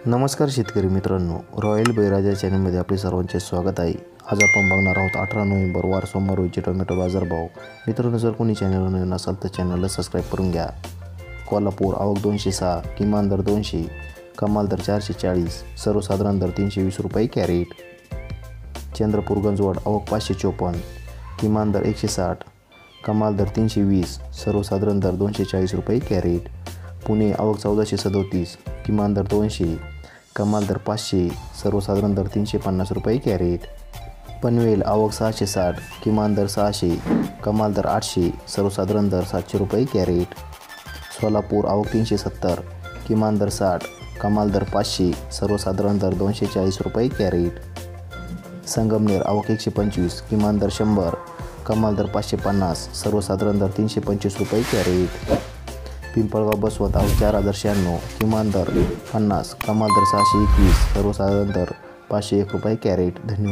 नमस्कार शेतकरी मित्रांनो, रॉयल बळीराजा चॅनलमध्ये आपले सर्वांचे स्वागत आहे। आज आपण बघणार आहोत 18 नोव्हेंबर वार सोमवार रोजी टोमॅटो बाजारभाव। मित्रांनो, जर कोणी चॅनलवर नवीन असाल तर चॅनलला सबस्क्राईब करून घ्या। कोल्हापूर आवक 206, किमान दर 200, कमाल दर 440, सर्वसाधारण दर 320 रुपये कॅरेट। चंद्रपूर गंजवड आवक 554, किमान दर 160, कमाल दर 320, सर्वसाधारण दर 240 रुपये कॅरेट। पुणे आवक 1437, किमान दर 200, कमाल दर 500, सर्वसाधारण दर 350 रुपये कॅरेट। पनवेल आवक 660, किमान दर 600, कमाल दर 800, सर्वसाधारण दर 700 रुपये कॅरेट। सोलापूर आवक 370, किमान दर 60, कमाल दर 500, सर्वसाधारण दर 240 रुपये कॅरेट। संगमनेर आवक 125, किमान दर 100, कमाल दर 550, सर्वसाधारण दर 325 रुपये कॅरेट। पिंपळगाव बसवत आवक 4096, किमान दर 50, कमाल दर 621, सर्वसाधारण दर 501 रुपये कॅरेट। धन्यवाद।